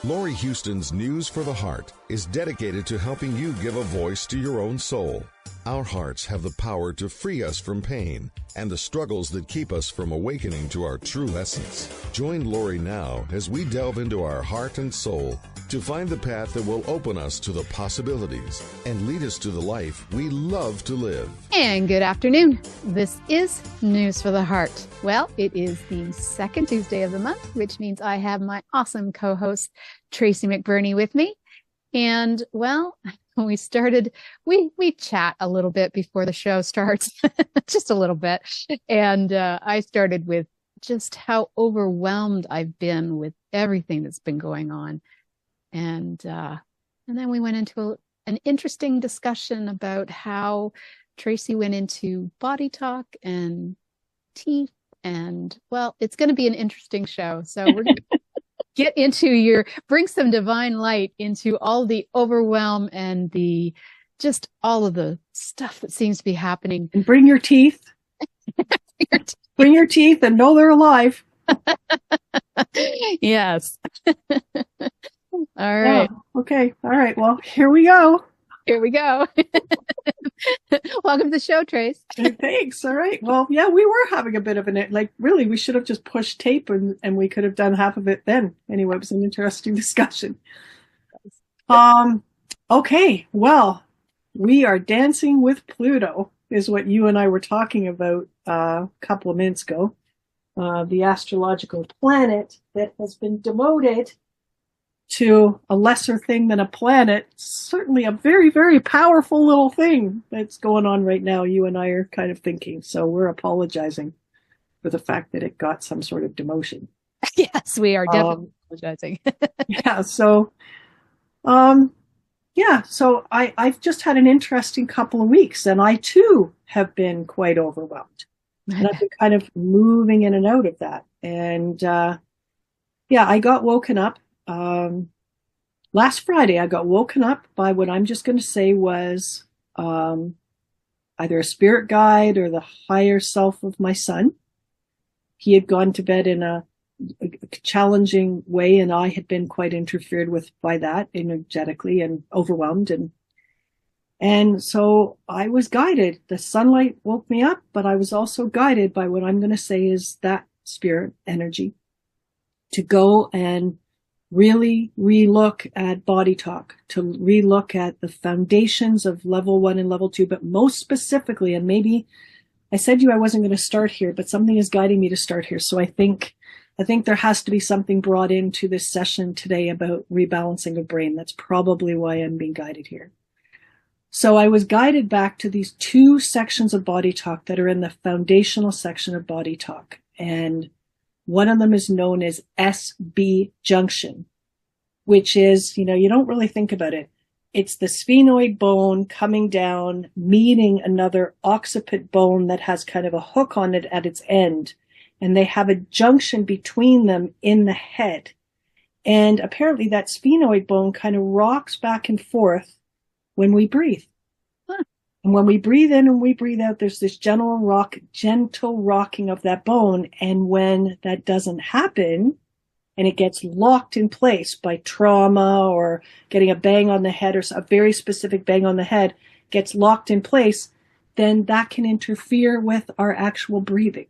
Laurie Huston's News for the Heart is dedicated to helping you give a voice to your own soul. Our hearts have the power to free us from pain and the struggles that keep us from awakening to our true essence. Join Laurie now as we delve into our heart and soul to find the path that will open us to the possibilities and lead us to the life we love to live. And good afternoon. This is News for the Heart. Well, it is the second Tuesday of the month, which means I have my awesome co-host, Tracy McBurney, with me. And well, we chat a little bit before the show starts, just a little bit. And I started with just how overwhelmed I've been with everything that's been going on. And then we went into an interesting discussion about how Tracy went into body talk and teeth. And well, it's going to be an interesting show. So we're going to get into bring some divine light into all the overwhelm and just all of the stuff that seems to be happening. And bring your teeth. Bring your teeth and know they're alive. Yes. All right. Yeah. Okay. All right. Well, here we go. Here we go. Welcome to the show, Trace. Thanks. All right. Well, yeah, we were having a bit of really, we should have just pushed tape and we could have done half of it then. Anyway, it was an interesting discussion. Okay. Well, we are dancing with Pluto is what you and I were talking about a couple of minutes ago. The astrological planet that has been demoted to a lesser thing than a planet, certainly a very, very powerful little thing that's going on right now. You and I are kind of thinking, so we're apologizing for the fact that it got some sort of demotion. Yes, we are definitely apologizing. So I've just had an interesting couple of weeks, and I too have been quite overwhelmed. And I've been kind of moving in and out of that. And I got woken up. Last Friday, I got woken up by what I'm just going to say was either a spirit guide or the higher self of my son. He had gone to bed in a challenging way, and I had been quite interfered with by that energetically and overwhelmed. And so I was guided. The sunlight woke me up, but I was also guided by what I'm going to say is that spirit energy to go and really relook at body talk, to relook at the foundations of level 1 and level 2, but most specifically, and maybe I said to you I wasn't going to start here, but something is guiding me to start here. So I think there has to be something brought into this session today about rebalancing of brain. That's probably why I'm being guided here. So I was guided back to these two sections of body talk that are in the foundational section of body talk. And one of them is known as SB junction, which is, you don't really think about it. It's the sphenoid bone coming down, meeting another occiput bone that has kind of a hook on it at its end. And they have a junction between them in the head. And apparently that sphenoid bone kind of rocks back and forth when we breathe. And when we breathe in and we breathe out, there's this gentle rocking of that bone. And when that doesn't happen and it gets locked in place by trauma or getting a bang on the head or a very specific bang on the head gets locked in place, then that can interfere with our actual breathing.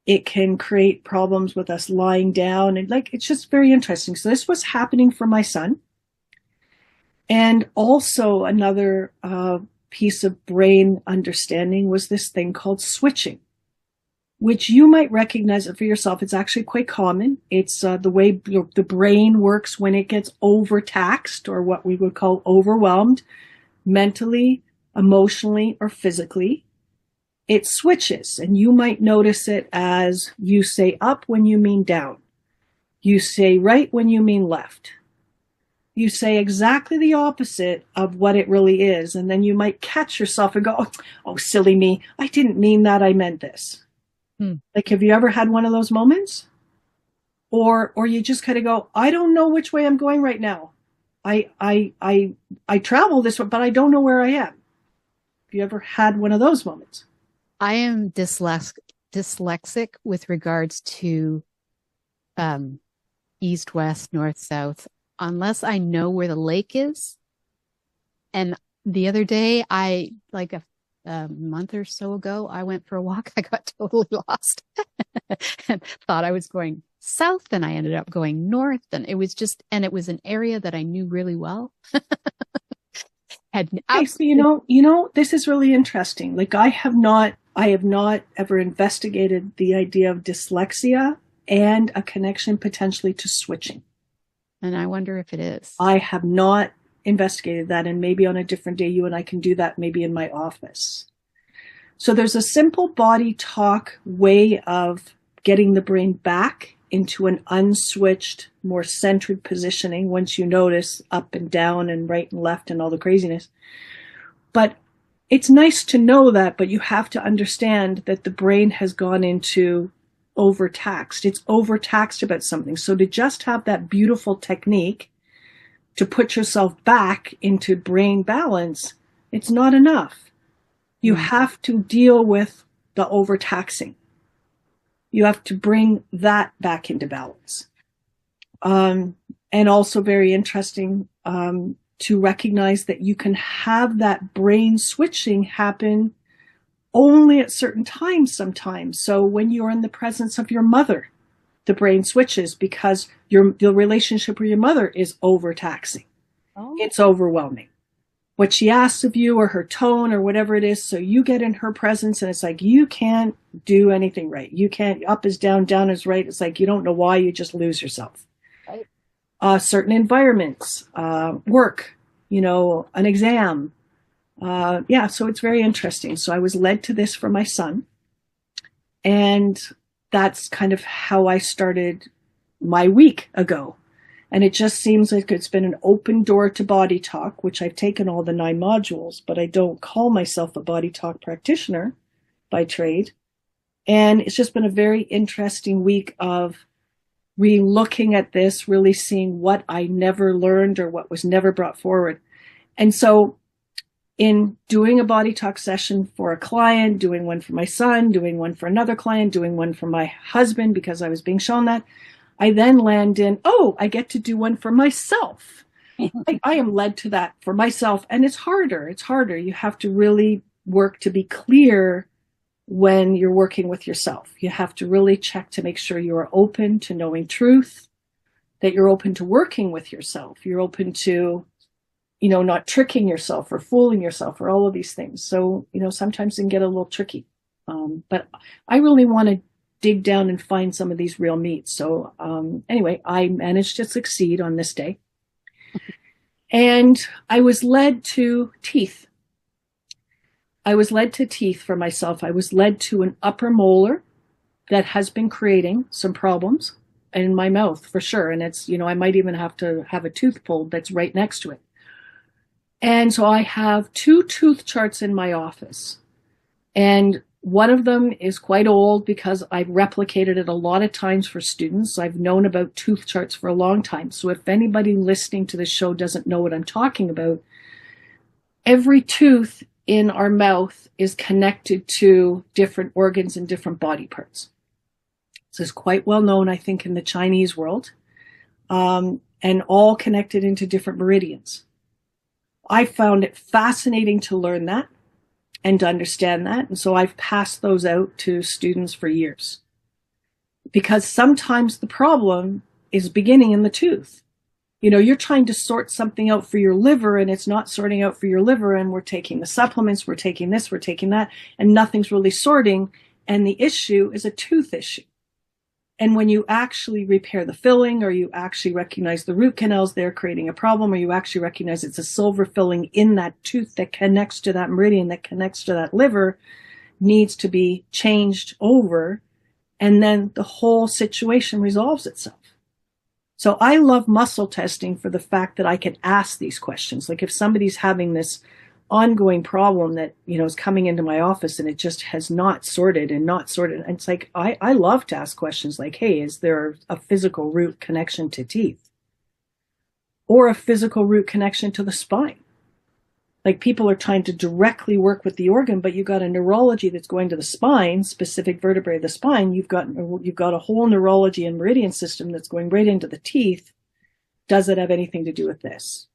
It can create problems with us lying down and it's just very interesting. So this was happening for my son. And also another piece of brain understanding was this thing called switching, which you might recognize it for yourself. It's actually quite common. It's the way the brain works when it gets overtaxed, or what we would call overwhelmed, mentally, emotionally, or physically. It switches, and you might notice it as you say up when you mean down. You say right when you mean left. You say exactly the opposite of what it really is. And then you might catch yourself and go, oh, silly me. I didn't mean that. I meant this. Have you ever had one of those moments? Or you just kind of go, I don't know which way I'm going right now. I travel this way, but I don't know where I am. Have you ever had one of those moments? I am dyslexic with regards to east, west, north, south, unless I know where the lake is. And the other day, like a month or so ago, I went for a walk. I got totally lost and thought I was going south, and I ended up going north. And it was an area that I knew really well. Okay, so this is really interesting. Like I have not ever investigated the idea of dyslexia and a connection potentially to switching. And I wonder if it is. I have not investigated that, and maybe on a different day you and I can do that, maybe in my office. So there's a simple body talk way of getting the brain back into an unswitched, more centered positioning once you notice up and down and right and left and all the craziness. But it's nice to know that, but you have to understand that the brain has gone into overtaxed. It's overtaxed about something. So to just have that beautiful technique to put yourself back into brain balance, it's not enough. You have to deal with the overtaxing. You have to bring that back into balance. And also very interesting to recognize that you can have that brain switching happen only at certain times sometimes. So when you're in the presence of your mother, the brain switches because your relationship with your mother is overtaxing. Oh. It's overwhelming. What she asks of you or her tone or whatever it is, so you get in her presence and it's like you can't do anything right. You can't, up is down, down is right. It's like you don't know why, you just lose yourself. Right. Certain environments, work, an exam. So it's very interesting. So I was led to this for my son. And that's kind of how I started my week ago. And it just seems like it's been an open door to body talk, which I've taken all the 9 modules, but I don't call myself a body talk practitioner by trade. And it's just been a very interesting week of re-looking at this, really seeing what I never learned or what was never brought forward. And so in doing a body talk session for a client, doing one for my son, doing one for another client, doing one for my husband, because I was being shown that, I then land in, I get to do one for myself. I am led to that for myself. And it's harder. It's harder. You have to really work to be clear when you're working with yourself. You have to really check to make sure you are open to knowing truth, that you're open to working with yourself. You're open to, not tricking yourself or fooling yourself or all of these things. So, sometimes it can get a little tricky. But I really want to dig down and find some of these real meats. So anyway, I managed to succeed on this day. And I was led to teeth. I was led to teeth for myself. I was led to an upper molar that has been creating some problems in my mouth for sure. And it's, I might even have to have a tooth pulled that's right next to it. And so I have 2 tooth charts in my office. And one of them is quite old because I've replicated it a lot of times for students. I've known about tooth charts for a long time. So if anybody listening to the show doesn't know what I'm talking about, every tooth in our mouth is connected to different organs and different body parts. This is quite well known, I think, in the Chinese world, and all connected into different meridians. I found it fascinating to learn that and to understand that. And so I've passed those out to students for years. Because sometimes the problem is beginning in the tooth. You're trying to sort something out for your liver and it's not sorting out for your liver, and we're taking the supplements, we're taking this, we're taking that, and nothing's really sorting. And the issue is a tooth issue. And when you actually repair the filling, or you actually recognize the root canals there creating a problem, or you actually recognize it's a silver filling in that tooth that connects to that meridian, that connects to that liver, needs to be changed over, and then the whole situation resolves itself. So I love muscle testing for the fact that I can ask these questions. Like if somebody's having this ongoing problem that, is coming into my office and it just has not sorted. And it's like, I love to ask questions like, hey, is there a physical root connection to teeth? Or a physical root connection to the spine? Like people are trying to directly work with the organ, but you've got a neurology that's going to the spine, specific vertebrae of the spine. You've got a whole neurology and meridian system that's going right into the teeth. Does it have anything to do with this?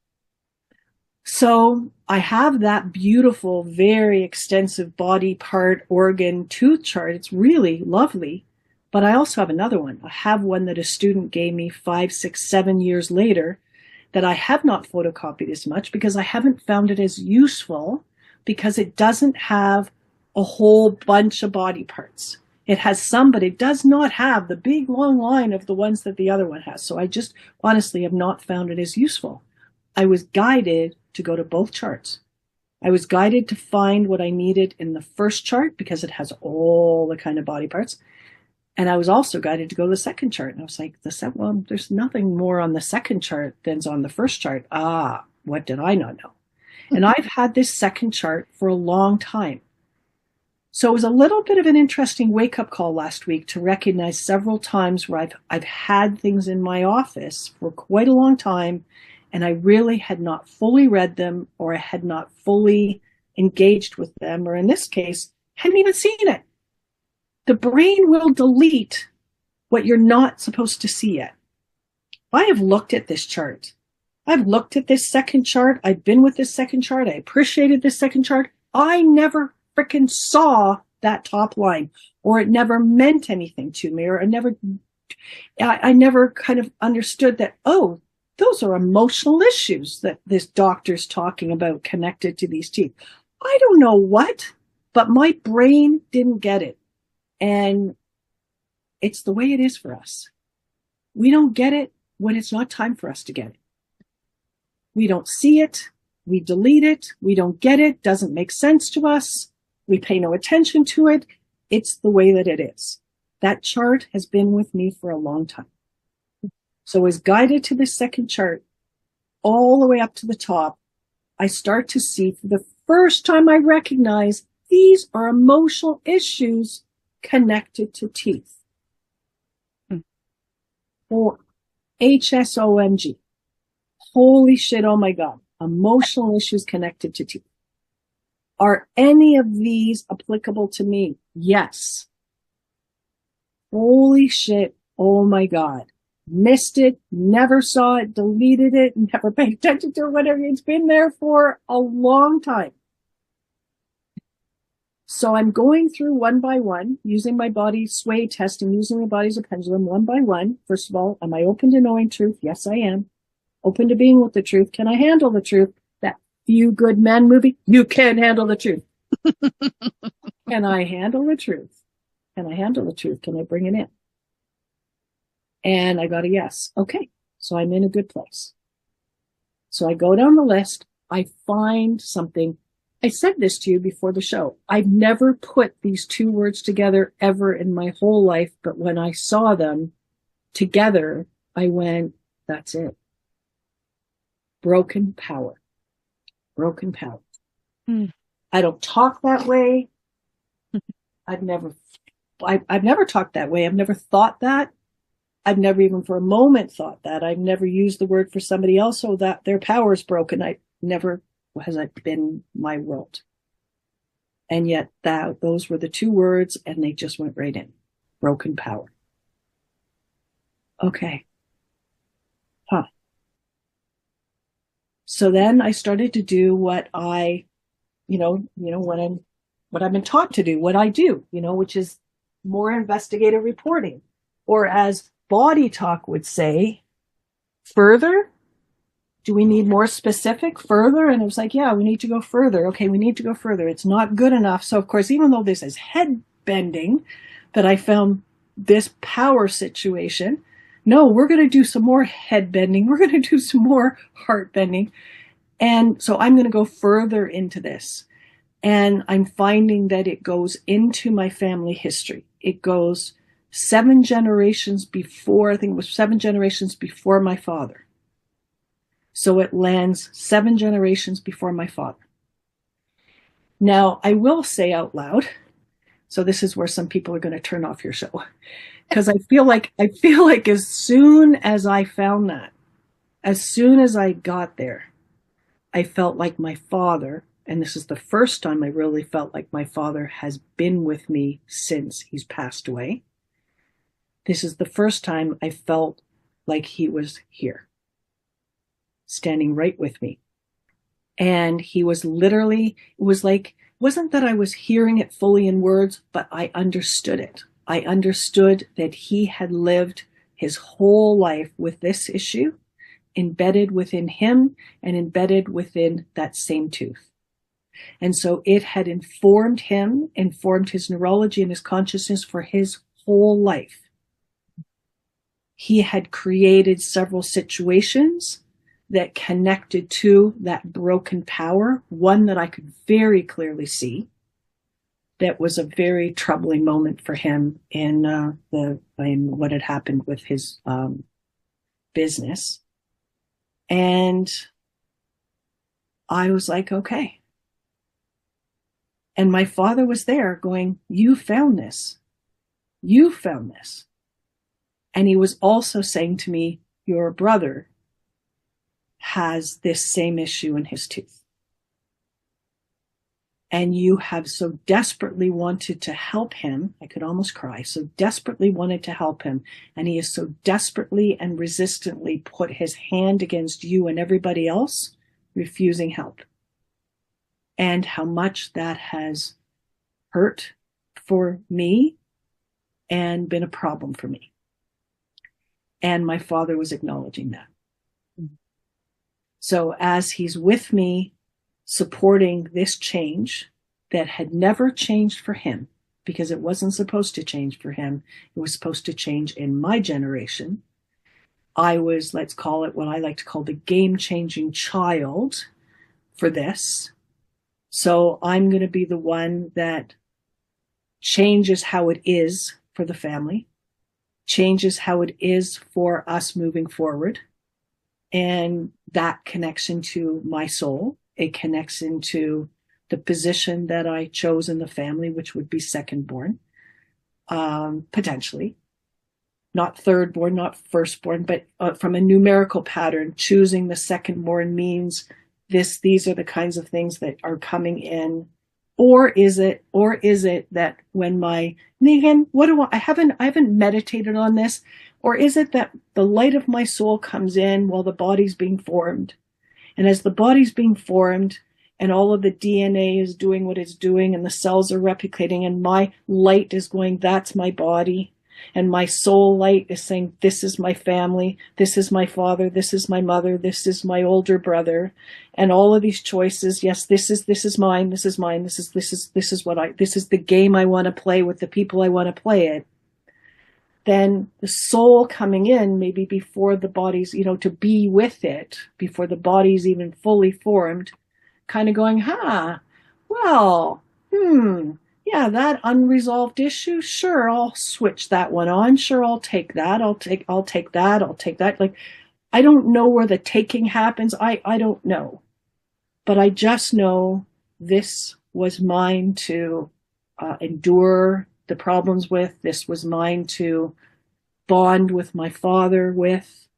So I have that beautiful, very extensive body part organ tooth chart. It's really lovely. But I also have another one. I have one that a student gave me 5, 6, 7 years later that I have not photocopied as much because I haven't found it as useful because it doesn't have a whole bunch of body parts. It has some, but it does not have the big long line of the ones that the other one has. So I just honestly have not found it as useful. I was guided to go to both charts. I was guided to find what I needed in the first chart because it has all the kind of body parts. And I was also guided to go to the second chart. And I was like, well, there's nothing more on the second chart than's on the first chart. What did I not know? And I've had this second chart for a long time. So it was a little bit of an interesting wake-up call last week to recognize several times where I've had things in my office for quite a long time, and I really had not fully read them, or I had not fully engaged with them, or in this case, hadn't even seen it. The brain will delete what you're not supposed to see yet. I have looked at this chart. I've looked at this second chart. I've been with this second chart. I appreciated this second chart. I never freaking saw that top line, or it never meant anything to me, or I never kind of understood that, oh, those are emotional issues that this doctor's talking about connected to these teeth. I don't know what, but my brain didn't get it. And it's the way it is for us. We don't get it when it's not time for us to get it. We don't see it. We delete it. We don't get it. Doesn't make sense to us. We pay no attention to it. It's the way that it is. That chart has been with me for a long time. So as guided to the second chart, all the way up to the top, I start to see for the first time I recognize these are emotional issues connected to teeth. Or HSOMG. Holy shit, oh my God. Emotional issues connected to teeth. Are any of these applicable to me? Yes. Holy shit, oh my God. Missed it, never saw it, deleted it, never paid attention to it, whatever. It's been there for a long time. So I'm going through one by one, using my body sway testing, using my body as a pendulum one by one. First of all, am I open to knowing truth? Yes, I am. Open to being with the truth. Can I handle the truth? That Few Good Men movie, you can handle the truth. Can I handle the truth? Can I handle the truth? Can I bring it in? And I got a yes. Okay, so I'm in a good place. So I go down the list. I find something. I said this to you before the show. I've never put these two words together ever in my whole life, but when I saw them together, I went, that's it. Broken power. Broken power. I don't talk that way. I've never talked that way. I've never thought that. I've never even for a moment thought that. I've never used the word for somebody else so that their power is broken. I never has it been my world. And yet those were the two words and they just went right in. Broken power. Okay. So then I started to do what I, what I've been taught to do, what I do, which is more investigative reporting, or as Body Talk would say, further. Do we need more specific, further? And it was like, yeah, we need to go further. Okay, we need to go further. It's not good enough. So of course, even though this is head bending, that I found this power situation, no, we're going to do some more head bending. We're going to do some more heart bending. And so I'm going to go further into this. And I'm finding that it goes into my family history. It goes 7 generations before, I think it was 7 generations before my father. So it lands 7 generations before my father. Now, I will say out loud, so this is where some people are going to turn off your show, because I feel like as soon as I found that, as soon as I got there, I felt like my father, and this is the first time I really felt like my father has been with me since he's passed away. This is the first time I felt like he was here, standing right with me. And he was literally, it was like, it wasn't that I was hearing it fully in words, but I understood it. I understood that he had lived his whole life with this issue, embedded within him and embedded within that same tooth. And so it had informed him, informed his neurology and his consciousness for his whole life. He had created several situations that connected to that broken power, one that I could very clearly see. That was a very troubling moment for him in what had happened with his business. And I was like, okay. And my father was there going, you found this. You found this. And he was also saying to me, your brother has this same issue in his tooth. And you have so desperately wanted to help him. I could almost cry. So desperately wanted to help him. And he has so desperately and resistantly put his hand against you and everybody else, refusing help. And how much that has hurt for me and been a problem for me. And my father was acknowledging that. So as he's with me, supporting this change that had never changed for him, because it wasn't supposed to change for him, it was supposed to change in my generation. I was, let's call it what I like to call the game-changing child for this. So I'm going to be the one that changes how it is for the family, changes how it is for us moving forward. And that connection to my soul, it connects into the position that I chose in the family, which would be second-born, potentially. Not third-born, not first-born, but from a numerical pattern, choosing the second-born means these are the kinds of things that are coming in. Or is it that when and again, I haven't meditated on this, or is it that the light of my soul comes in while the body's being formed? And as the body's being formed and all of the DNA is doing what it's doing and the cells are replicating and my light is going, that's my body. And my soul light is saying, this is my family, this is my father, this is my mother, this is my older brother. And all of these choices, yes, this is mine, this is mine, this is the game I want to play with the people I want to play it. Then the soul coming in, maybe before the body's, to be with it, before the body's even fully formed, kind of going, well, yeah, that unresolved issue, sure, I'll switch that one on. Sure, I'll take that. I'll take that. Like, I don't know where the taking happens. I don't know. But I just know this was mine to endure the problems with. This was mine to bond with my father with.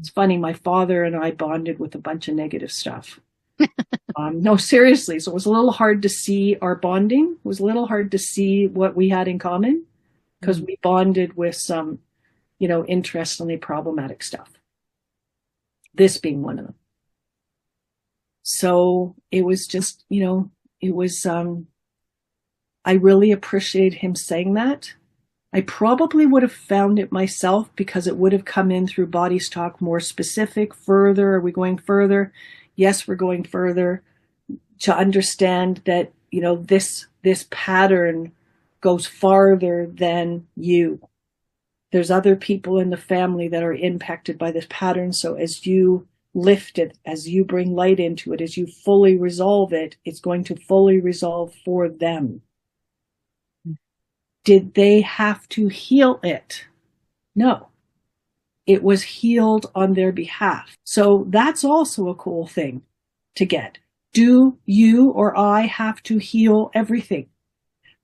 It's funny, my father and I bonded with a bunch of negative stuff. No, seriously. So it was a little hard to see our bonding. It was a little hard to see what we had in common because we bonded with some, interestingly problematic stuff. This being one of them. So it was just, I really appreciated him saying that. I probably would have found it myself because it would have come in through Body's Talk more specific, further. Are we going further? Yes, we're going further to understand that, this pattern goes farther than you. There's other people in the family that are impacted by this pattern. So as you lift it, as you bring light into it, as you fully resolve it, it's going to fully resolve for them. Did they have to heal it? No. It was healed on their behalf. So that's also a cool thing to get. Do you or I have to heal everything?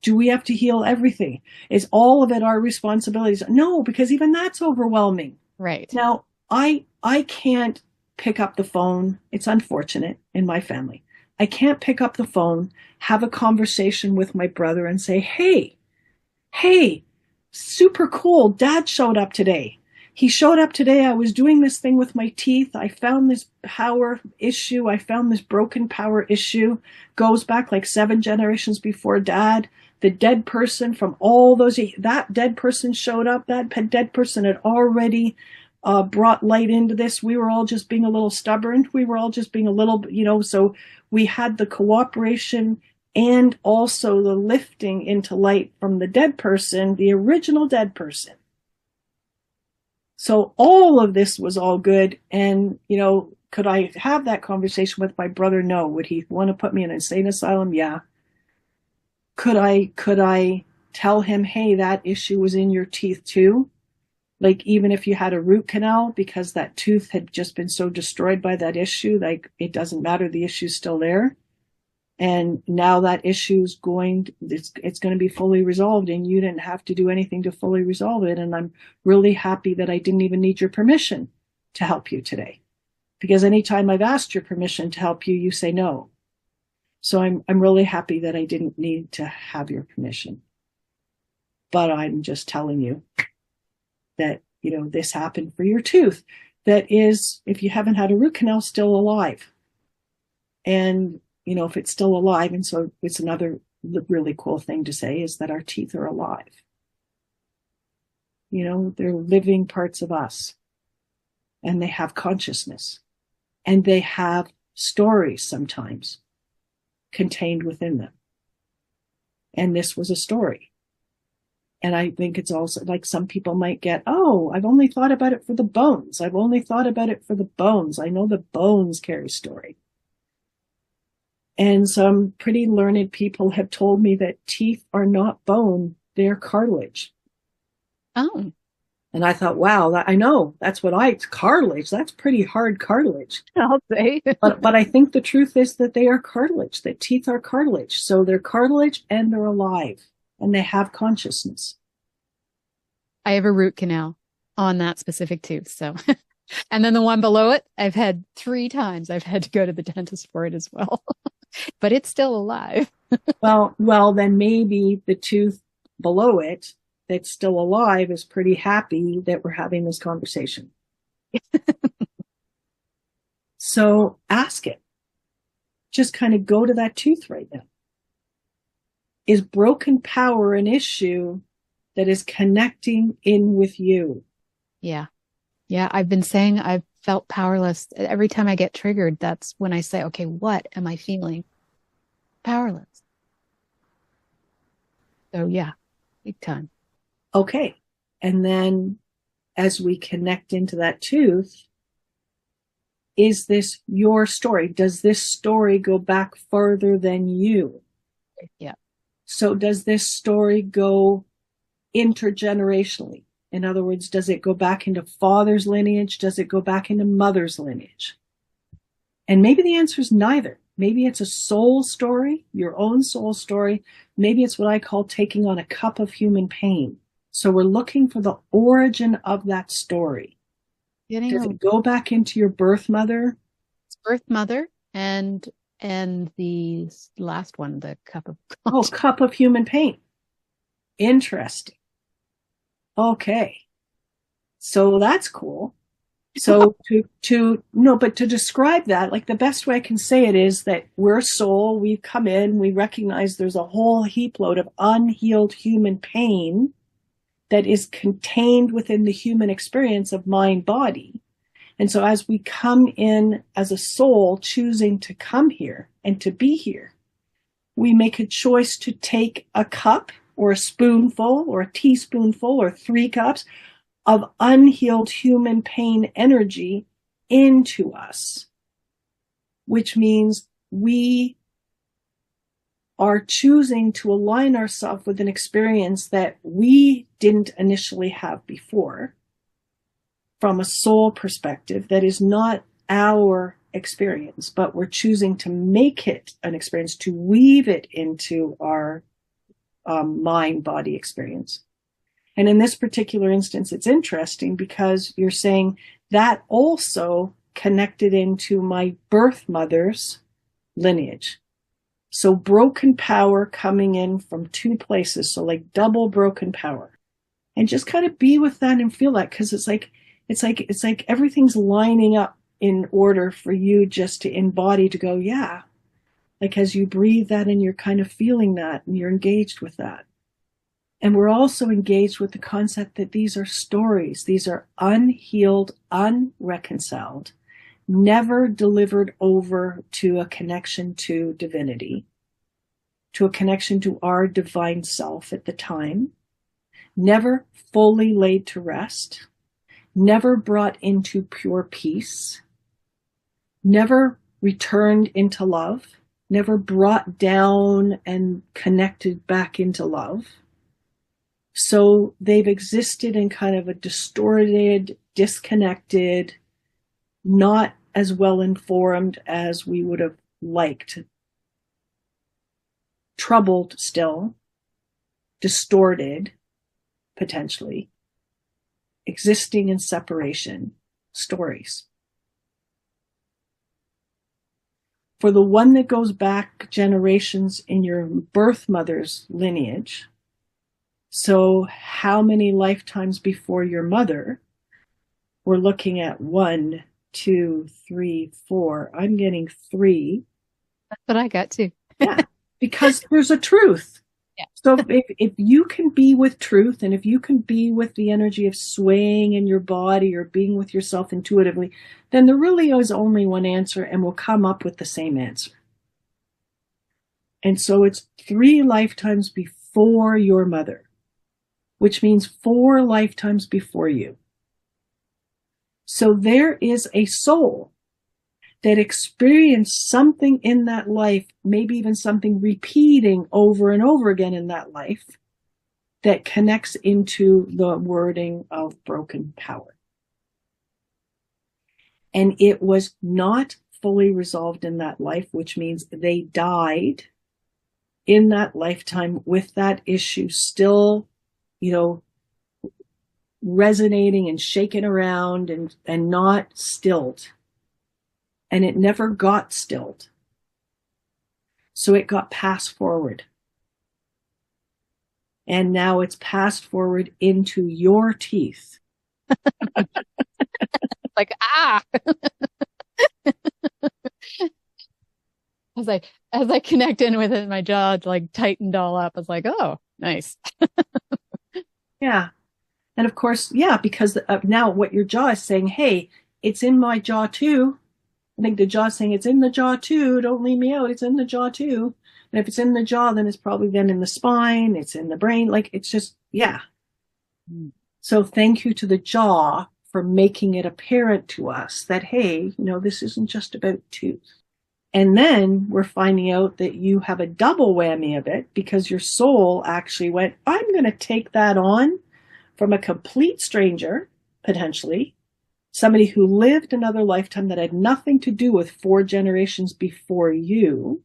Do we have to heal everything? Is all of it our responsibilities? No, because even that's overwhelming. Right. Now, I can't pick up the phone. It's unfortunate in my family. I can't pick up the phone, have a conversation with my brother and say, hey, super cool. Dad showed up today. He showed up today. I was doing this thing with my teeth. I found this power issue. I found this broken power issue. Goes back like 7 generations before Dad. The dead person from all those, that dead person showed up. That dead person had already brought light into this. We were all just being a little stubborn. We were all just being a little, so we had the cooperation and also the lifting into light from the dead person, the original dead person. So all of this was all good. And, could I have that conversation with my brother? No. Would he want to put me in an insane asylum? Yeah. Could I tell him, hey, that issue was in your teeth too? Like, even if you had a root canal, because that tooth had just been so destroyed by that issue, like, it doesn't matter. The issue's still there. And now that issue's it's going to be fully resolved, and you didn't have to do anything to fully resolve it. And I'm really happy that I didn't even need your permission to help you today, because anytime I've asked your permission to help you, you say no. So I'm really happy that I didn't need to have your permission. But I'm just telling you that, this happened for your tooth. That is, if you haven't had a root canal, still alive. And if it's still alive, and so it's another really cool thing to say is that our teeth are alive. They're living parts of us, and they have consciousness, and they have stories sometimes contained within them. And this was a story. And I think it's also like some people might get, oh, I've only thought about it for the bones. I've only thought about it for the bones. I know the bones carry story. And some pretty learned people have told me that teeth are not bone, they're cartilage. Oh. And I thought, wow, I know, that's cartilage. That's pretty hard cartilage. I'll say. but I think the truth is that they are cartilage, that teeth are cartilage. So they're cartilage and they're alive, and they have consciousness. I have a root canal on that specific tooth. So, and then the one below it, I've had 3 times. I've had to go to the dentist for it as well. But it's still alive. well, then maybe the tooth below it that's still alive is pretty happy that we're having this conversation. So ask it. Just kind of go to that tooth right now. Is broken power an issue that is connecting in with you? Yeah. Yeah. I've been saying I've felt powerless. Every time I get triggered, that's when I say, okay, what am I feeling? Powerless. So yeah, big time. Okay. And then as we connect into that tooth, is this your story? Does this story go back further than you? Yeah. So does this story go intergenerationally? In other words, does it go back into father's lineage? Does it go back into mother's lineage? And maybe the answer is neither. Maybe it's a soul story, your own soul story. Maybe it's what I call taking on a cup of human pain. So we're looking for the origin of that story. Does it go back into your birth mother? It's birth mother and the last one, the cup of cup of human pain. Interesting. Okay. So that's cool. So to describe that, like the best way I can say it is that we're soul, we've come in, we recognize there's a whole heap load of unhealed human pain that is contained within the human experience of mind, body. And so as we come in as a soul choosing to come here and to be here, we make a choice to take a cup or a spoonful or a teaspoonful or 3 cups of unhealed human pain energy into us, which means we are choosing to align ourselves with an experience that we didn't initially have before from a soul perspective that is not our experience, but we're choosing to make it an experience, to weave it into our mind-body experience. And in this particular instance, it's interesting because you're saying that also connected into my birth mother's lineage. So broken power coming in from two places. So like double broken power. And just kind of be with that and feel that, because it's like everything's lining up in order for you just to embody, to go, yeah. Like as you breathe that and you're kind of feeling that and you're engaged with that. And we're also engaged with the concept that these are stories. These are unhealed, unreconciled, never delivered over to a connection to divinity, to a connection to our divine self at the time, never fully laid to rest, never brought into pure peace, never returned into love, never brought down and connected back into love. So they've existed in kind of a distorted, disconnected, not as well informed as we would have liked, troubled still, distorted, potentially, existing in separation stories. For the one that goes back generations in your birth mother's lineage, so how many lifetimes before your mother, we're looking at 1, 2, 3, 4. I'm getting 3. That's what I got too. Yeah, because there's a truth. Yeah. So if you can be with truth, and if you can be with the energy of swaying in your body or being with yourself intuitively, then there really is only one answer, and we'll come up with the same answer. And so it's 3 lifetimes before your mother, which means 4 lifetimes before you. So there is a soul that experienced something in that life, maybe even something repeating over and over again in that life, that connects into the wording of broken power. And it was not fully resolved in that life, which means they died in that lifetime with that issue still, resonating and shaking around and not stilled. And it never got stilled. So it got passed forward. And now it's passed forward into your teeth. Like, As I connect in with it, my jaw like tightened all up. I was like, oh, nice. Yeah. And of course, yeah, because now what your jaw is saying, hey, it's in my jaw too. I think the jaw's saying, it's in the jaw too. Don't leave me out. It's in the jaw too. And if it's in the jaw, then it's probably then in the spine. It's in the brain. Like, it's just, yeah. So thank you to the jaw for making it apparent to us that, hey, this isn't just about tooth. And then we're finding out that you have a double whammy of it, because your soul actually went, I'm going to take that on from a complete stranger, potentially, somebody who lived another lifetime that had nothing to do with 4 generations before you.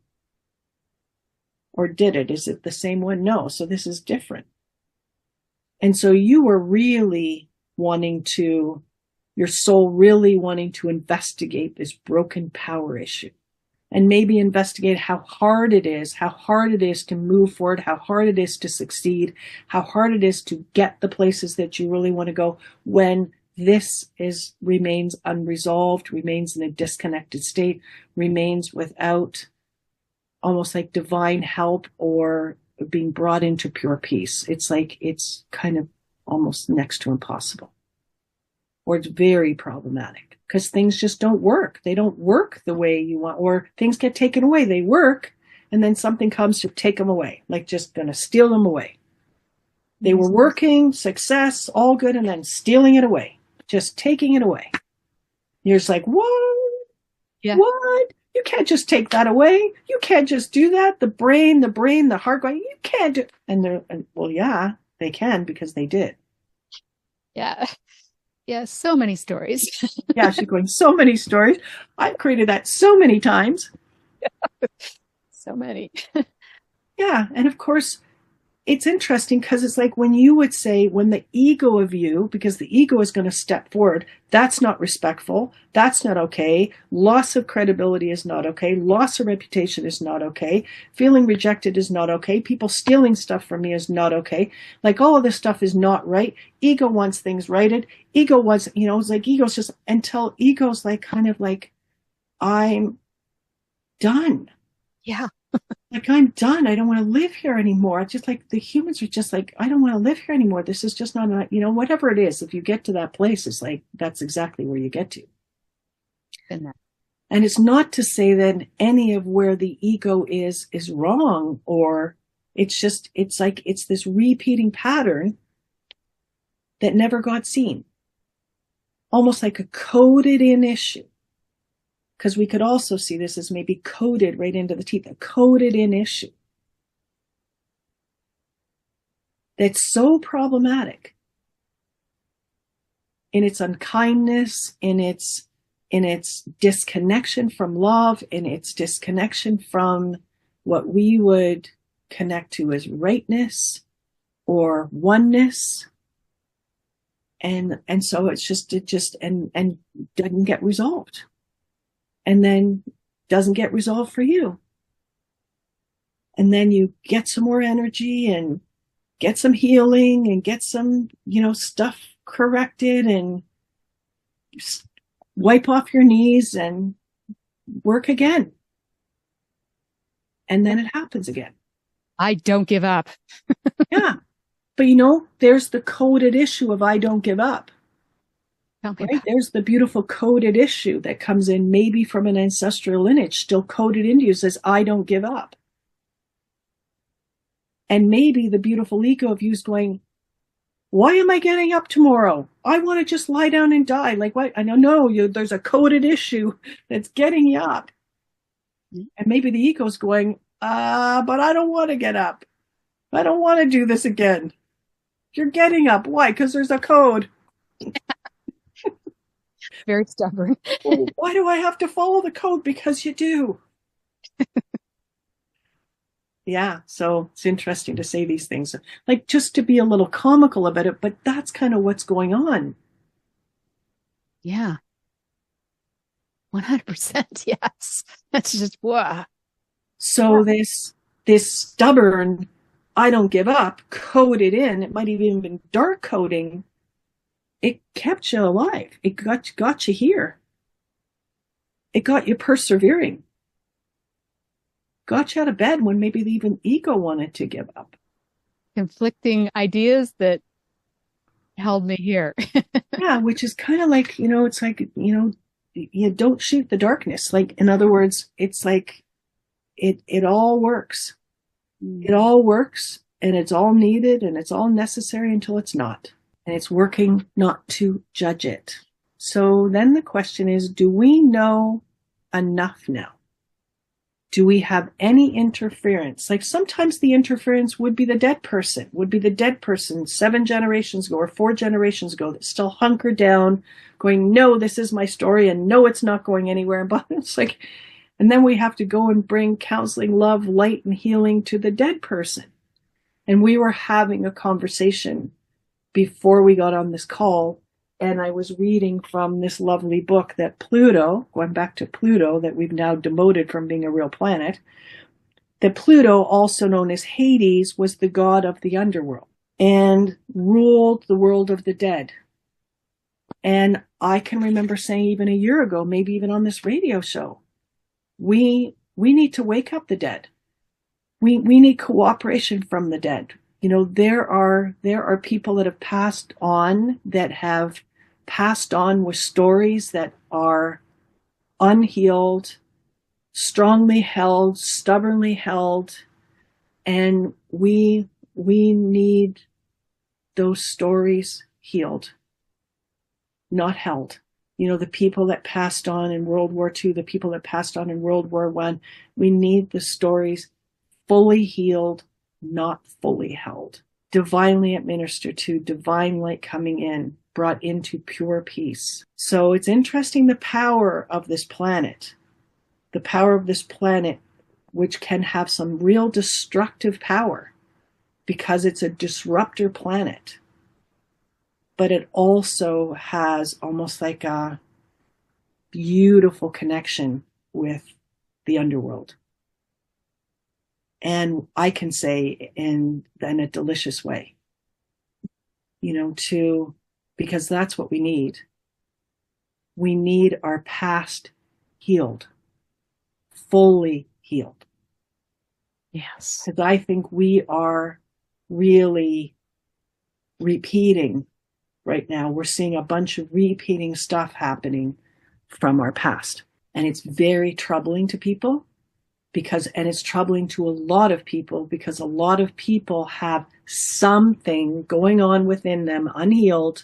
Or did it? Is it the same one? No. So this is different. And so you were really your soul really wanting to investigate this broken power issue. And maybe investigate how hard it is to move forward, how hard it is to succeed, how hard it is to get the places that you really want to go when this remains unresolved, remains in a disconnected state, remains without almost like divine help or being brought into pure peace. It's like, it's kind of almost next to impossible. Or it's very problematic because things just don't work. They don't work the way you want, or things get taken away. They work, and then something comes to take them away, like just going to steal them away. They were working, success, all good, and then stealing it away, just taking it away. You're just like, what? Yeah. What? You can't just take that away. You can't just do that. The brain, the heart going, you can't do. And they're, well, yeah, they can because they did. Yeah. Yeah. So many stories. Yeah. She's going, so many stories. I've created that so many times. Yeah. So many. Yeah. And of course, it's interesting because it's like when you would say, when the ego of you, because the ego is going to step forward, that's not respectful, that's not okay, loss of credibility is not okay, loss of reputation is not okay, feeling rejected is not okay, people stealing stuff from me is not okay, like all of this stuff is not right. Ego wants things righted. Ego wants, it's like ego's just, until ego's like kind of like, I'm done. Yeah. Like, I'm done. I don't want to live here anymore. It's just like the humans are just like, I don't want to live here anymore. This is just not, whatever it is. If you get to that place, it's like, that's exactly where you get to. And it's not to say that any of where the ego is wrong, or it's just, it's like, it's this repeating pattern that never got seen. Almost like a coded in issue. Because we could also see this as maybe coded right into the teeth, a coded in issue. That's so problematic in its unkindness, in its disconnection from love, in its disconnection from what we would connect to as rightness or oneness. And so it just doesn't get resolved. And then doesn't get resolved for you. And then you get some more energy and get some healing and get some, stuff corrected and wipe off your knees and work again. And then it happens again. I don't give up. Yeah. But there's the coded issue of I don't give up. Right? There's the beautiful coded issue that comes in maybe from an ancestral lineage, still coded into you, says, I don't give up. And maybe the beautiful ego of you is going, why am I getting up tomorrow? I want to just lie down and die. Like, what? I don't know, there's a coded issue that's getting you up. And maybe the ego's going, but I don't want to get up. I don't want to do this again. You're getting up. Why? Because there's a code. Very stubborn. Well, why do I have to follow the code? Because you do. Yeah, so it's interesting to say these things, like just to be a little comical about it, but that's kind of what's going on. Yeah. 100%. Yes. That's just, wow. So this stubborn, I don't give up, coded in, it might have even been dark coding. It kept you alive. It got you here. It got you persevering. Got you out of bed when maybe even ego wanted to give up. Conflicting ideas that held me here. Yeah, which is kind of like, it's like, you don't shoot the darkness. Like, in other words, it's like it all works. It all works, and it's all needed, and it's all necessary until it's not. And it's working not to judge it. So then the question is, do we know enough now? Do we have any interference? Like sometimes the interference would be the dead person, 7 generations ago or 4 generations ago that's still hunkered down, going, no, this is my story, and no, it's not going anywhere. But it's like, and then we have to go and bring counseling, love, light, and healing to the dead person. And we were having a conversation before we got on this call, and I was reading from this lovely book that Pluto, going back to Pluto, that we've now demoted from being a real planet, that Pluto, also known as Hades, was the god of the underworld and ruled the world of the dead. And I can remember saying even a year ago, maybe even on this radio show, we need to wake up the dead. We need cooperation from the dead. There are people that have passed on with stories that are unhealed, strongly held, stubbornly held, and we need those stories healed, not held. The people that passed on in World War II, the people that passed on in World War I, we need the stories fully healed, not fully held, divinely administered to, divine light coming in, brought into pure peace. So it's interesting, the power of this planet, which can have some real destructive power, because it's a disruptor planet. But it also has almost like a beautiful connection with the underworld. And I can say in a delicious way, because that's what we need. We need our past healed, fully healed. Yes. Because I think we are really repeating right now. We're seeing a bunch of repeating stuff happening from our past. And it's very troubling to people and it's troubling to a lot of people because a lot of people have something going on within them, unhealed,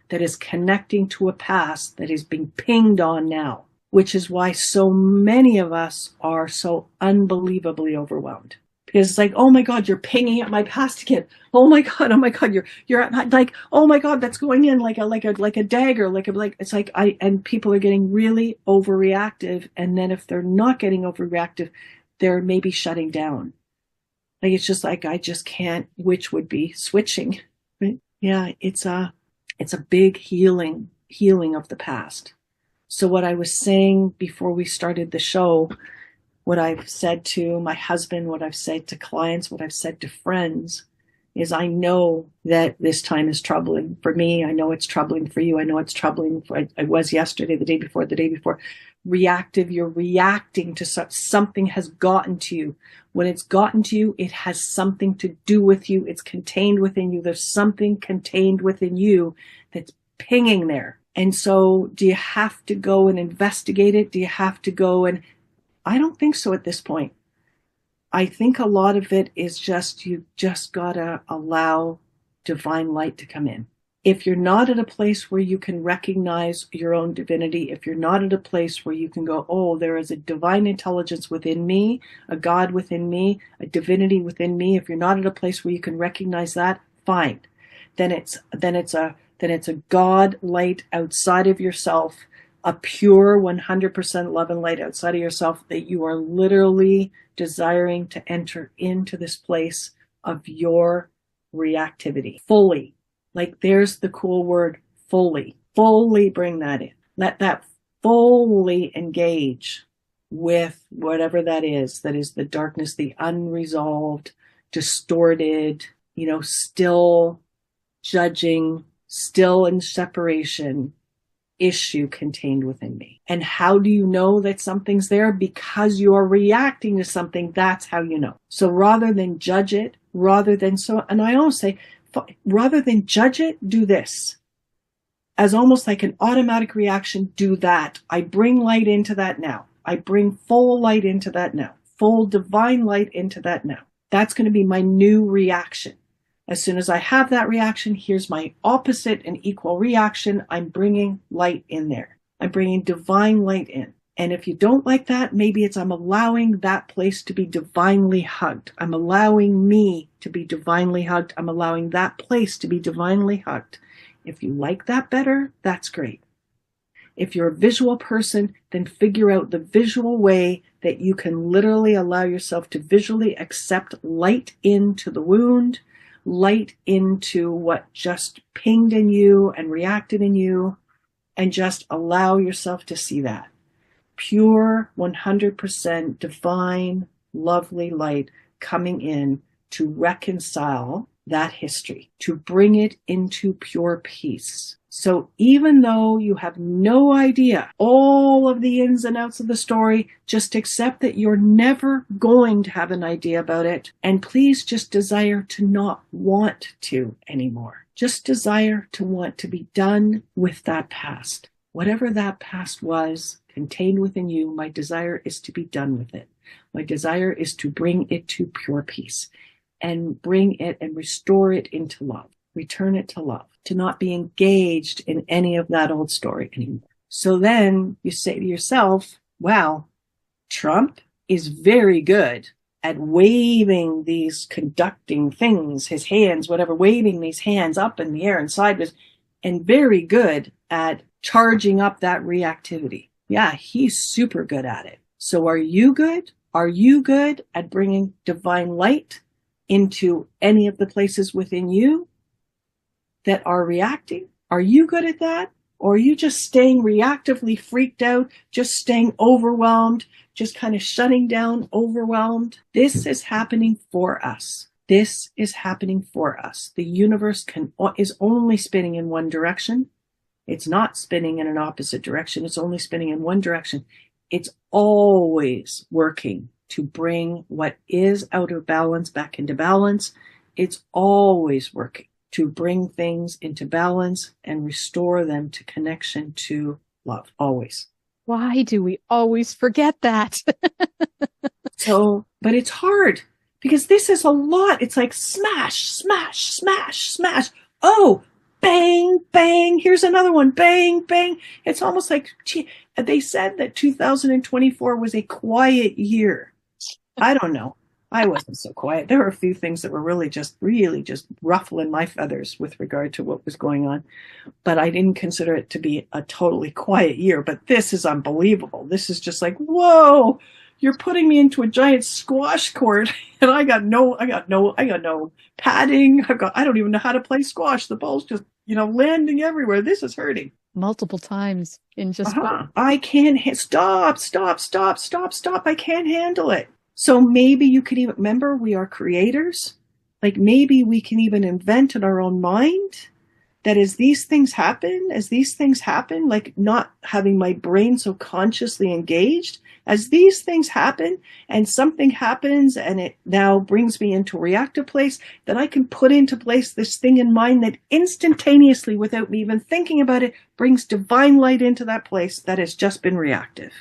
that is connecting to a past that is being pinged on now, which is why so many of us are so unbelievably overwhelmed. Because it's like, oh my God, you're pinging at my past again. Oh my God, you're like, oh my God, that's going in like a dagger, it's like and people are getting really overreactive. And then if they're not getting overreactive, they're maybe shutting down. Like, it's just like, I just can't, which would be switching. Right? Yeah, it's a big healing of the past. So what I was saying before we started the show, what I've said to my husband, what I've said to clients, what I've said to friends, is I know that this time is troubling for me. I know it's troubling for you. I know it's troubling I was yesterday, the day before. Reactive, you're reacting to something has gotten to you. When it's gotten to you, it has something to do with you. It's contained within you. There's something contained within you that's pinging there. And so do you have to go and investigate it? Do you have to go and... I don't think so at this point. I think a lot of it is just, you just gotta allow divine light to come in. If you're not at a place where you can recognize your own divinity, if you're not at a place where you can go, oh, there is a divine intelligence within me, a God within me, a divinity within me, if you're not at a place where you can recognize that, fine. Then it's a God light outside of yourself, a pure 100% love and light outside of yourself that you are literally desiring to enter into this place of your reactivity fully. Like, there's the cool word, fully bring that in. Let that fully engage with whatever that is the darkness, the unresolved, distorted, still judging, still in separation issue contained within me. And how do you know that something's there? Because you're reacting to something. That's how you know. So rather than judge it, and I always say, rather than judge it, do this. As almost like an automatic reaction, do that. I bring light into that now. I bring full light into that now. Full divine light into that now. That's going to be my new reaction. As soon as I have that reaction, here's my opposite and equal reaction. I'm bringing light in there. I'm bringing divine light in. And if you don't like that, maybe it's I'm allowing that place to be divinely hugged. I'm allowing me to be divinely hugged. I'm allowing that place to be divinely hugged. If you like that better, that's great. If you're a visual person, then figure out the visual way that you can literally allow yourself to visually accept light into the wound, light into what just pinged in you and reacted in you, and just allow yourself to see that. Pure, 100% divine, lovely light coming in to reconcile that history, to bring it into pure peace. So even though you have no idea all of the ins and outs of the story, just accept that you're never going to have an idea about it. And please just desire to not want to anymore. Just desire to want to be done with that past. Whatever that past was contained within you, my desire is to be done with it. My desire is to bring it to pure peace and bring it and restore it into love. Return it to love, to not be engaged in any of that old story anymore. So then you say to yourself, wow, Trump is very good at waving these conducting things, his hands, whatever, waving these hands up in the air and sideways, and very good at charging up that reactivity. Yeah, he's super good at it. So are you good? Are you good at bringing divine light into any of the places within you that are reacting? Are you good at that? Or are you just staying reactively freaked out, just staying overwhelmed, just kind of shutting down, overwhelmed? This is happening for us. This is happening for us. The universe is only spinning in one direction. It's not spinning in an opposite direction. It's only spinning in one direction. It's always working to bring what is out of balance back into balance. It's always working to bring things into balance and restore them to connection to love. Always. Why do we always forget that? But it's hard because this is a lot. It's like smash, smash, smash, smash. Oh, bang, bang. Here's another one. Bang, bang. It's almost like, they said that 2024 was a quiet year. I don't know. I wasn't so quiet. There were a few things that were really just ruffling my feathers with regard to what was going on. But I didn't consider it to be a totally quiet year. But this is unbelievable. This is just like, whoa, you're putting me into a giant squash court and I got no padding. I don't even know how to play squash. The ball's just, landing everywhere. This is hurting. Multiple times in just one. I can't stop. I can't handle it. So maybe you could even remember we are creators. Like maybe we can even invent in our own mind that as these things happen, like not having my brain so consciously engaged, as these things happen and something happens and it now brings me into a reactive place, that I can put into place this thing in mind that instantaneously, without me even thinking about it, brings divine light into that place that has just been reactive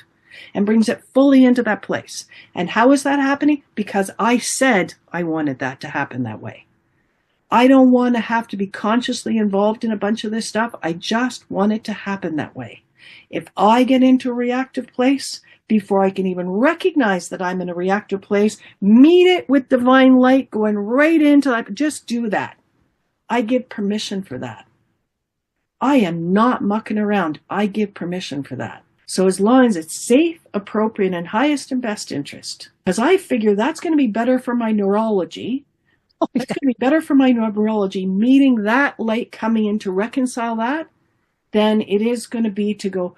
and brings it fully into that place. And how is that happening? Because I said I wanted that to happen that way. I don't want to have to be consciously involved in a bunch of this stuff. I just want it to happen that way. If I get into a reactive place, before I can even recognize that I'm in a reactive place, meet it with divine light, going right into that. Just do that. I give permission for that. I am not mucking around. I give permission for that. So as long as it's safe, appropriate, and highest and best interest, because I figure that's going to be better for my neurology. It's going to be better for my neurology, meeting that light coming in to reconcile that, than it is going to be to go,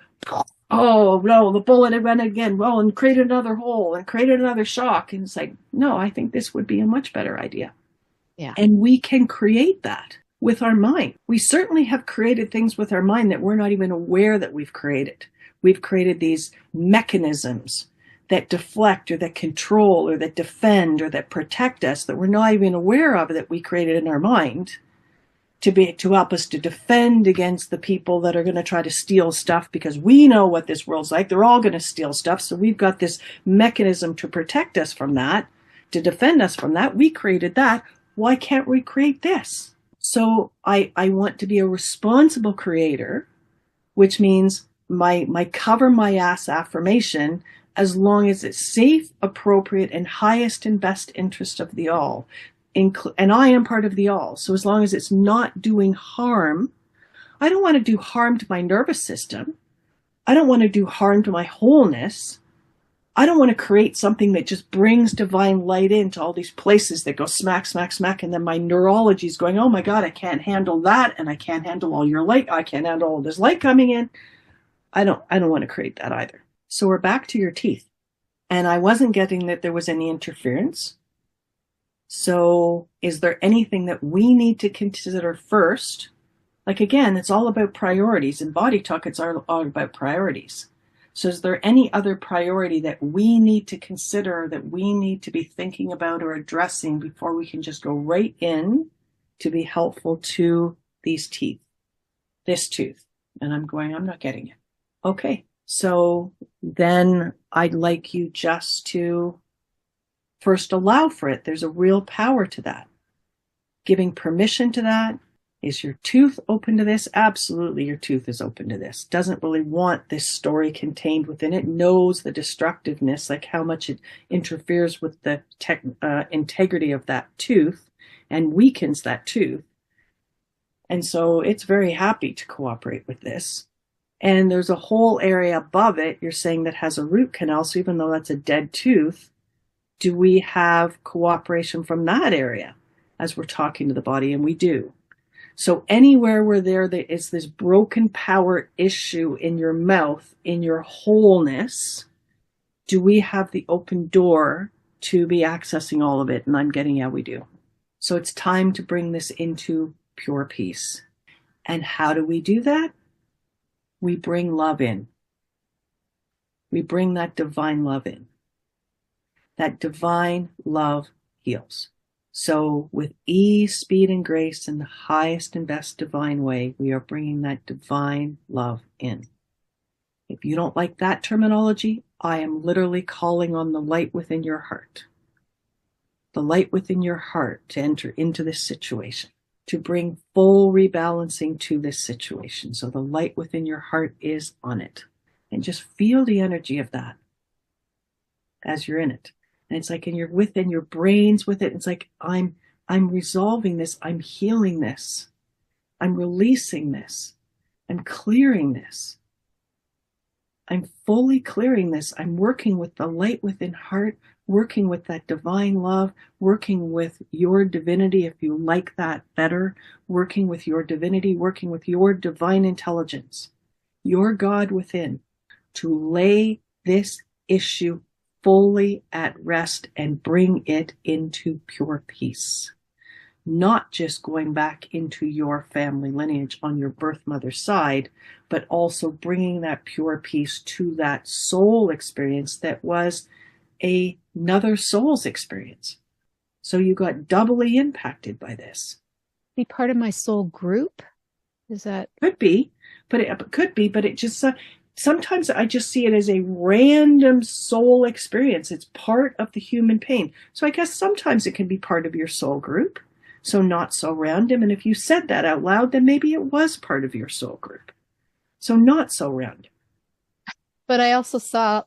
oh, no, the bullet had went again, well, and created another hole and created another shock. And it's like, no, I think this would be a much better idea. Yeah. And we can create that with our mind. We certainly have created things with our mind that we're not even aware that we've created. We've created these mechanisms that deflect or that control or that defend or that protect us that we're not even aware of, that we created in our mind to help us to defend against the people that are going to try to steal stuff, because we know what this world's like. They're all going to steal stuff. So we've got this mechanism to protect us from that, to defend us from that. We created that. Why can't we create this? So I want to be a responsible creator, which means my cover my ass affirmation, as long as it's safe, appropriate, and highest and best interest of the all. And I am part of the all. So as long as it's not doing harm, I don't want to do harm to my nervous system. I don't want to do harm to my wholeness. I don't want to create something that just brings divine light into all these places that go smack, smack, smack. And then my neurology is going, oh my God, I can't handle that. And I can't handle all your light. I can't handle all this light coming in. I don't want to create that either. So we're back to your teeth. And I wasn't getting that there was any interference. So is there anything that we need to consider first? Like, again, it's all about priorities. In body talk, it's all about priorities. So is there any other priority that we need to consider, that we need to be thinking about or addressing before we can just go right in to be helpful to these teeth, this tooth? And I'm not getting it. Okay. So then I'd like you just to first allow for it. There's a real power to that. Giving permission to that. Is your tooth open to this? Absolutely, your tooth is open to this. Doesn't really want this story contained within it. Knows the destructiveness, like how much it interferes with the integrity of that tooth and weakens that tooth. And so it's very happy to cooperate with this. And there's a whole area above it, you're saying, that has a root canal. So even though that's a dead tooth, Do we have cooperation from that area as we're talking to the body? And we do. So anywhere where there is this broken power issue in your mouth, in your wholeness, do we have the open door to be accessing all of it? And I'm getting, yeah, we do. So it's time to bring this into pure peace. And how do we do that? We bring love in. We bring that divine love in. That divine love heals. So with ease, speed, and grace in the highest and best divine way, we are bringing that divine love in. If you don't like that terminology, I am literally calling on the light within your heart. The light within your heart to enter into this situation, to bring full rebalancing to this situation. So the light within your heart is on it. And just feel the energy of that as you're in it. And it's like, and you're within your brains with it. It's like, I'm resolving this. I'm healing this. I'm releasing this. I'm clearing this. I'm fully clearing this. I'm working with the light within heart, working with that divine love, working with your divinity, if you like that better, working with your divinity, working with your divine intelligence, your God within, to lay this issue fully at rest and bring it into pure peace. Not just going back into your family lineage on your birth mother's side, but also bringing that pure peace to that soul experience that was another soul's experience. So you got doubly impacted by this. Be part of my soul group? Is that? Could be, but it just, sometimes I just see it as a random soul experience. It's part of the human pain. So I guess sometimes it can be part of your soul group. So not so random. And if you said that out loud, then maybe it was part of your soul group. So not so random. But I also saw,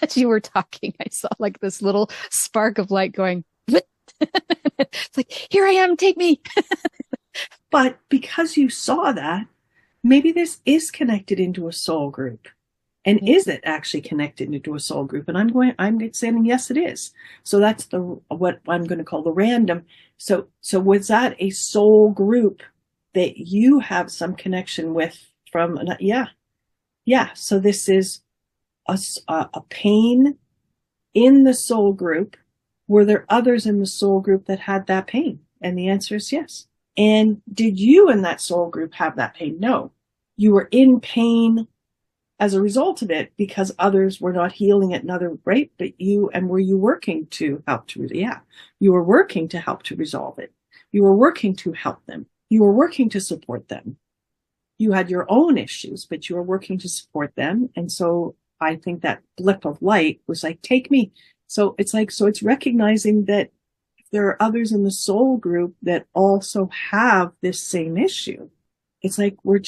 as you were talking, I saw like this little spark of light going, it's like, here I am, take me. But because you saw that, maybe this is connected into a soul group. And is it actually connected into a soul group? And I'm saying, yes, it is. So that's what I'm going to call the random. So was that a soul group that you have some connection with from? Yeah. So this is a pain in the soul group. Were there others in the soul group that had that pain? And the answer is yes. And did you in that soul group have that pain? No. You were in pain as a result of it because others were not healing it, right? But were you working to help to, you were working to help to resolve it. You were working to help them. You were working to support them. You had your own issues, but you were working to support them. And so I think that blip of light was like, take me. So it's recognizing that if there are others in the soul group that also have this same issue, it's like, we're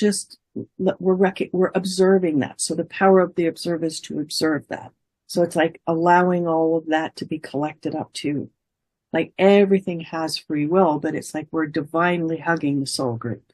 observing that. So the power of the observer is to observe that. So it's like allowing all of that to be collected up too. Like everything has free will, but it's like we're divinely hugging the soul group,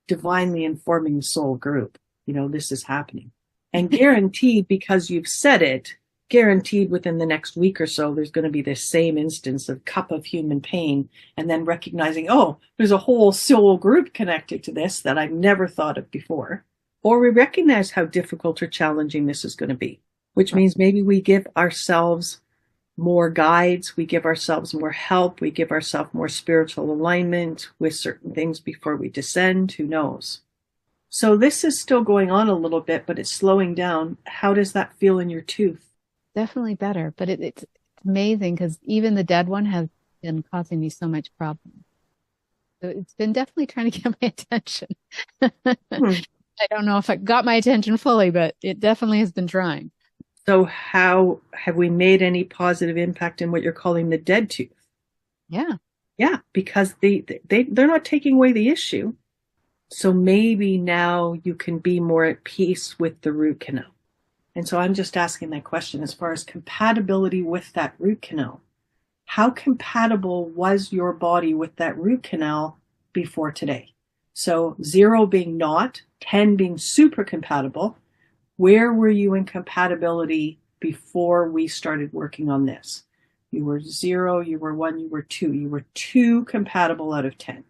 divinely informing the soul group. This is happening. And guaranteed, because you've said it, guaranteed within the next week or so, there's going to be this same instance of cup of human pain, and then recognizing, oh, there's a whole soul group connected to this that I've never thought of before. Or we recognize how difficult or challenging this is going to be, which means maybe we give ourselves more guides, we give ourselves more help, we give ourselves more spiritual alignment with certain things before we descend, who knows? So this is still going on a little bit, but it's slowing down. How does that feel in your tooth? Definitely better, but it's amazing because even the dead one has been causing me so much problem. So it's been definitely trying to get my attention. I don't know if it got my attention fully, but it definitely has been trying. So how have we made any positive impact in what you're calling the dead tooth? Yeah, because they're not taking away the issue. So maybe now you can be more at peace with the root canal. And so I'm just asking that question as far as compatibility with that root canal. How compatible was your body with that root canal before today? So 0 being not, 10 being super compatible. Where were you in compatibility before we started working on this? you were 0, you were 1, you were 2. You were 2 compatible out of 10.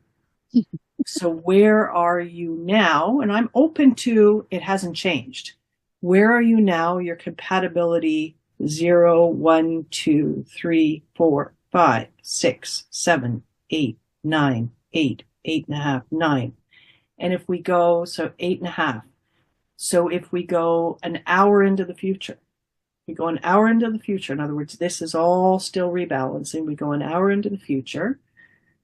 So where are you now? And I'm open to, it hasn't changed. Where are you now? Your compatibility 0, 1, 2, 3, 4, 5, 6, 7, 8, 9, 8, 8.5, 9. And if we go, so 8.5. So if we go an hour into the future, we go an hour into the future. In other words, this is all still rebalancing. We go an hour into the future.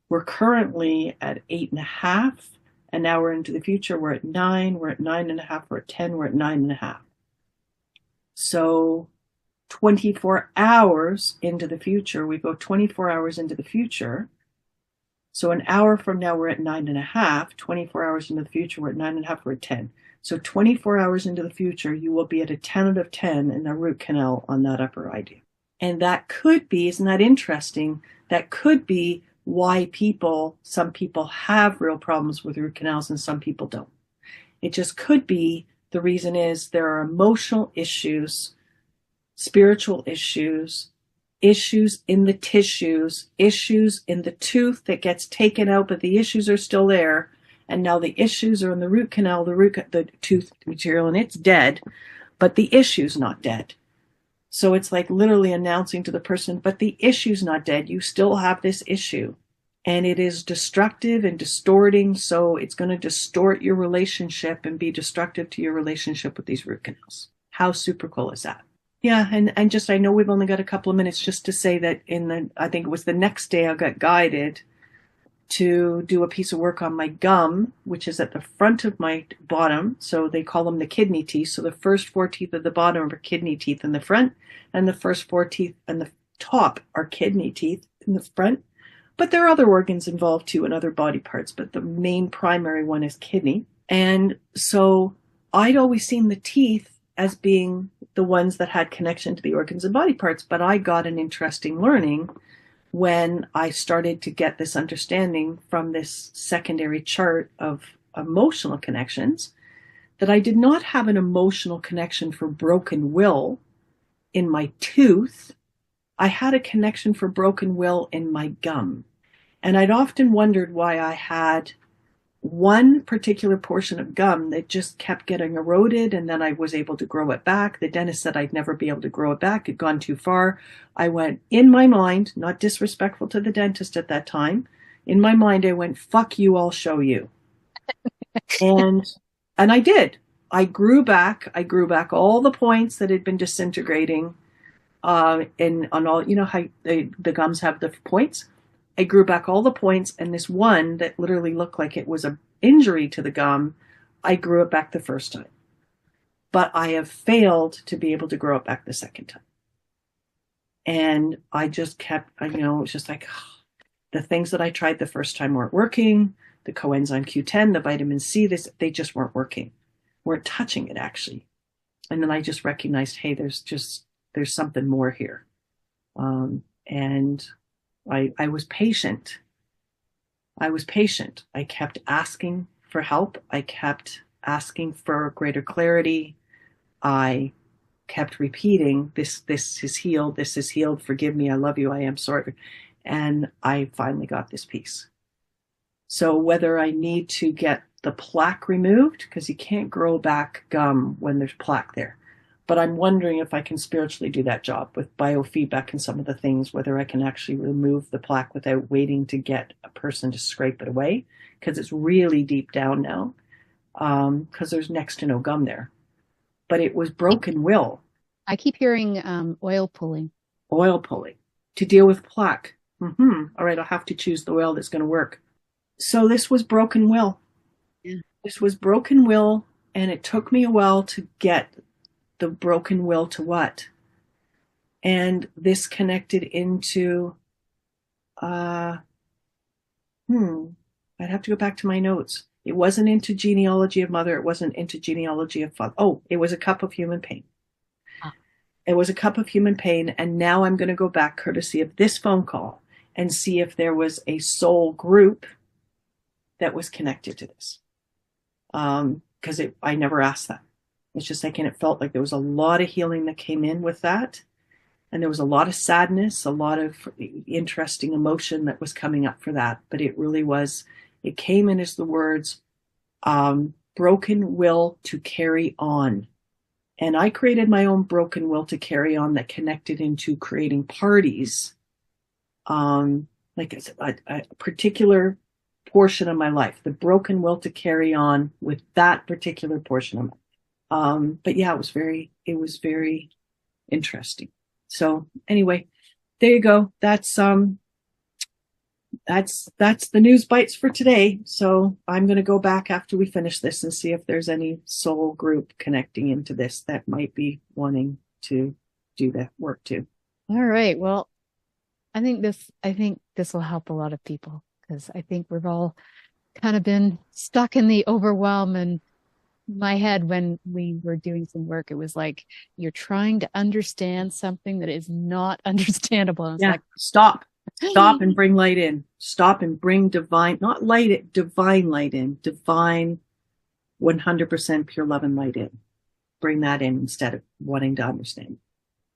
We're currently at 8.5. An hour into the future, we're at 9. We're at 9.5. We're at 10. We're at 9.5. So 24 hours into the future, we go 24 hours into the future. So an hour from now, we're at 9.5. 24 hours into the future, we're at 9.5. We're at 10. So 24 hours into the future, you will be at a 10 out of 10 in the root canal on that upper idea. And that could be, isn't that interesting? That could be why some people have real problems with root canals and some people don't. It just could be, the reason is there are emotional issues, spiritual issues, issues in the tissues, issues in the tooth that gets taken out, but the issues are still there. And now the issues are in the root canal, the tooth material, and it's dead, but the issue's not dead. So it's like literally announcing to the person, but the issue's not dead. You still have this issue. And it is destructive and distorting, so it's going to distort your relationship and be destructive to your relationship with these root canals. How super cool is that? Yeah, and just, I know we've only got a couple of minutes just to say that I think it was the next day I got guided to do a piece of work on my gum, which is at the front of my bottom. So they call them the kidney teeth. So the first 4 teeth at the bottom are kidney teeth in the front, and the first 4 teeth in the top are kidney teeth in the front. But there are other organs involved too, and other body parts, but the main primary one is kidney. And so I'd always seen the teeth as being the ones that had connection to the organs and body parts, but I got an interesting learning when I started to get this understanding from this secondary chart of emotional connections, that I did not have an emotional connection for broken will in my tooth. I had a connection for broken will in my gum. And I'd often wondered why I had one particular portion of gum that just kept getting eroded, and then I was able to grow it back. The dentist said I'd never be able to grow it back. It'd gone too far. I went, in my mind, not disrespectful to the dentist at that time, in my mind I went, fuck you, I'll show you. and I did. I grew back all the points that had been disintegrating, and on all, you know how the gums have the points? I grew back all the points, and this one that literally looked like it was an injury to the gum, I grew it back the first time. But I have failed to be able to grow it back the second time. And I just kept, it was just like, the things that I tried the first time weren't working. The coenzyme Q10, the vitamin C, they just weren't working. Weren't touching it, actually. And then I just recognized, hey, there's something more here. And I was patient. I kept asking for help. I kept asking for greater clarity. I kept repeating, this is healed. This is healed. Forgive me. I love you. I am sorry. And I finally got this piece. So whether I need to get the plaque removed, because you can't grow back gum when there's plaque there. But I'm wondering if I can spiritually do that job with biofeedback and some of the things, whether I can actually remove the plaque without waiting to get a person to scrape it away, because it's really deep down now, because there's next to no gum there. But it was broken will. I keep hearing oil pulling. Oil pulling to deal with plaque. All right, I'll have to choose the oil that's going to work. So this was broken will. Yeah. This was broken will, and it took me a while to get the broken will to what? And this connected into, I'd have to go back to my notes. It wasn't into genealogy of mother. It wasn't into genealogy of father. Oh, it was a cup of human pain. It was a cup of human pain. And now I'm going to go back, courtesy of this phone call, and see if there was a soul group that was connected to this. Because I never asked that. It's just like, and it felt like there was a lot of healing that came in with that. And there was a lot of sadness, a lot of interesting emotion that was coming up for that. But it really was, it came in as the words, broken will to carry on. And I created my own broken will to carry on that connected into creating parties, like a particular portion of my life, the broken will to carry on with that particular portion of my life. But yeah, it was very interesting. So anyway, there you go. That's the news bites for today. So I'm going to go back after we finish this and see if there's any soul group connecting into this that might be wanting to do that work too. All right. Well, I think this will help a lot of people, because I think we've all kind of been stuck in the overwhelm. And my head, when we were doing some work, it was like you're trying to understand something that is not understandable. And yeah, like, stop and bring light in. Stop and bring divine, not light, divine light in. Divine 100% pure love and light in. Bring that in instead of wanting to understand.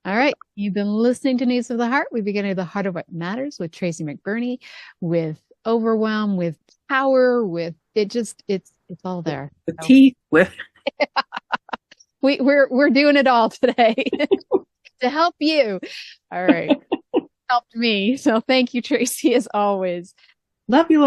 All right. You've been listening to News of the Heart. We begin to the heart of what matters with Tracy McBurney, with Overwhelm, with Power, with it's all there. With teeth, with we're doing it all today to help you. All right. Helped me. So thank you, Tracy, as always. Love you, Laurie.